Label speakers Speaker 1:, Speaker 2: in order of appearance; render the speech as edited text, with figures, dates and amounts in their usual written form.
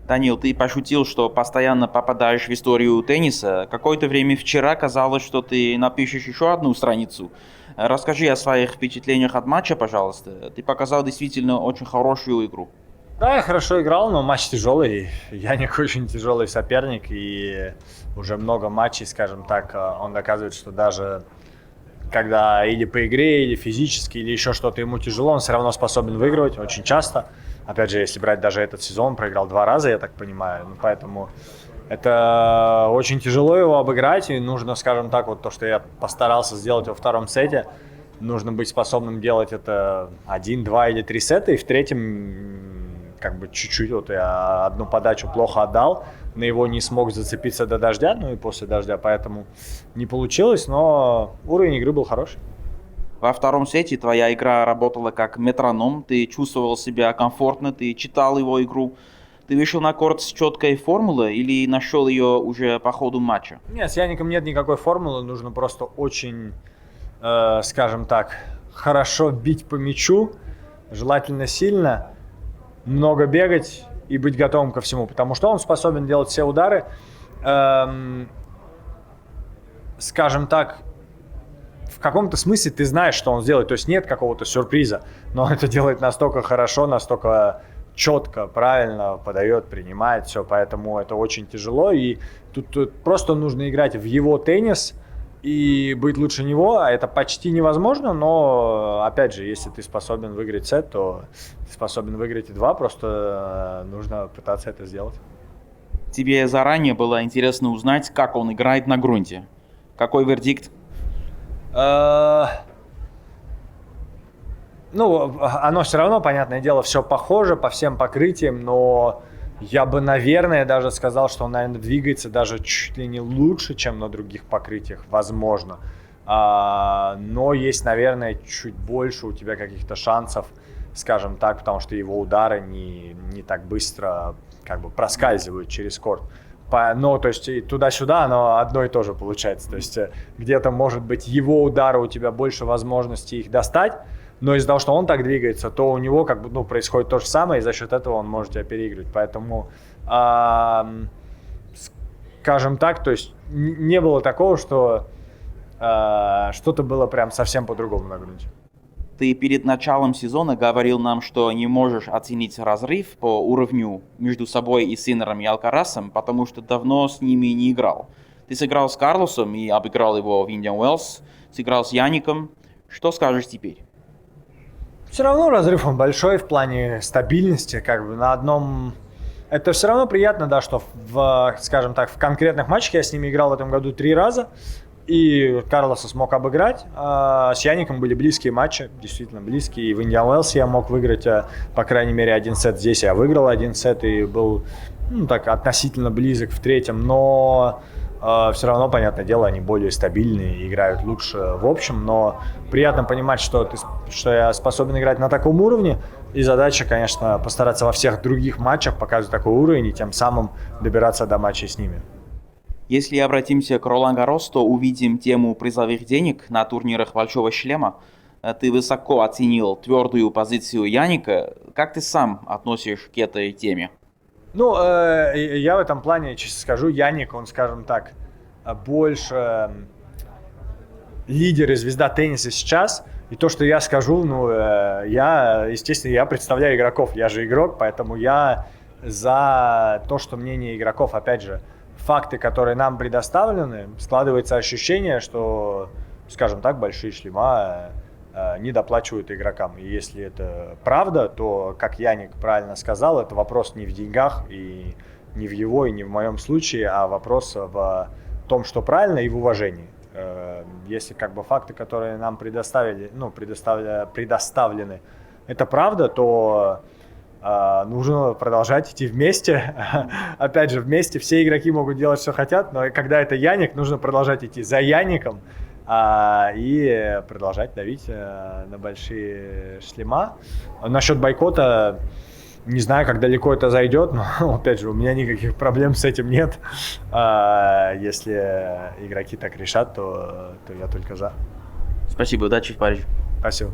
Speaker 1: Данил, ты пошутил, что постоянно попадаешь в историю тенниса. Какое-то время вчера казалось, что ты напишешь еще одну страницу. Расскажи о своих впечатлениях от матча, пожалуйста. Ты показал действительно очень хорошую игру.
Speaker 2: Да, я хорошо играл, но матч тяжелый. Яник очень тяжелый соперник, и уже много матчей, скажем так, он доказывает, что даже когда или по игре, или физически, или еще что-то ему тяжело, он все равно способен выигрывать очень часто. Опять же, если брать даже этот сезон, проиграл 2 раза, я так понимаю. Ну, поэтому это очень тяжело его обыграть, и нужно, скажем так, вот то, что я постарался сделать во втором сете, нужно быть способным делать это 1, 2 или 3 сета, и в третьем как бы чуть-чуть, вот я одну подачу плохо отдал, на его не смог зацепиться до дождя, ну и после дождя, поэтому не получилось, но уровень игры был хороший.
Speaker 1: Во втором сете твоя игра работала как метроном, ты чувствовал себя комфортно, ты читал его игру. Ты вышел на корт с четкой формулой или нашел ее уже по ходу матча?
Speaker 2: Нет, с Яником нет никакой формулы, нужно просто очень, скажем так, хорошо бить по мячу, желательно сильно, много бегать и быть готовым ко всему, потому что он способен делать все удары, скажем так, в каком-то смысле ты знаешь, что он сделает, то есть нет какого-то сюрприза, но он это делает настолько хорошо, настолько четко, правильно подает, принимает все, поэтому это очень тяжело, и тут просто нужно играть в его теннис и быть лучше него, а это почти невозможно, но, опять же, если ты способен выиграть сет, то ты способен выиграть и два, просто нужно пытаться это сделать.
Speaker 1: Тебе заранее было интересно узнать, как он играет на грунте. Какой вердикт?
Speaker 2: Ну, оно все равно, понятное дело, все похоже по всем покрытиям, но я бы, наверное, даже сказал, что он, наверное, двигается даже чуть ли не лучше, чем на других покрытиях, возможно. Но есть, наверное, чуть больше у тебя каких-то шансов, скажем так, потому что его удары не так быстро как бы проскальзывают через корт. Ну, то есть и туда-сюда оно одно и то же получается. То есть где-то, может быть, его удары у тебя больше возможностей их достать, но из-за того, что он так двигается, то у него как бы, ну, происходит то же самое, и за счет этого он может тебя переигрывать. Поэтому, скажем так, то есть не было такого, что что-то было прям совсем по-другому на грунте.
Speaker 1: Ты перед началом сезона говорил нам, что не можешь оценить разрыв по уровню между собой и Синнером и Алкарасом, потому что давно с ними не играл. Ты сыграл с Карлосом и обыграл его в Индиан Уэллс, сыграл с Яником. Что скажешь теперь?
Speaker 2: Все равно разрыв он большой в плане стабильности, как бы на одном. Это все равно приятно, да, что скажем так, в конкретных матчах я с ними играл в этом году 3 раза, и Карлоса смог обыграть. С Яником были близкие матчи, действительно близкие. И в Индиан Уэллс я мог выиграть, по крайней мере, 1 сет. Здесь я выиграл 1 сет и был, ну, так относительно близок в третьем, но все равно, понятное дело, они более стабильные, играют лучше в общем, но приятно понимать, что я способен играть на таком уровне, и задача, конечно, постараться во всех других матчах показывать такой уровень и тем самым добираться до матчей с ними.
Speaker 1: Если обратимся к Ролан Гаррос, то увидим тему призовых денег на турнирах Большого Шлема. Ты высоко оценил твердую позицию Яника. Как ты сам относишь к этой теме?
Speaker 2: Ну, я в этом плане, честно скажу, Яник, он, скажем так, больше лидер и звезда тенниса сейчас. И то, что я скажу, ну, естественно, я представляю игроков, я же игрок, поэтому я за то, что мнение игроков, опять же, факты, которые нам предоставлены, складывается ощущение, что, скажем так, большие шлема не доплачивают игрокам. И если это правда, то, как Яник правильно сказал, это вопрос не в деньгах, и не в его, и не в моем случае, а вопрос в том, что правильно, и в уважении. Если как бы факты, которые нам предоставлены, это правда, то нужно продолжать идти вместе. Опять же, вместе все игроки могут делать, что хотят, но когда это Яник, нужно продолжать идти за Яником и продолжать давить на большие шлема. Насчет бойкота, не знаю, как далеко это зайдет, но, опять же, у меня никаких проблем с этим нет. Если игроки так решат, то я только за.
Speaker 1: Спасибо, удачи в Париже.
Speaker 2: Спасибо.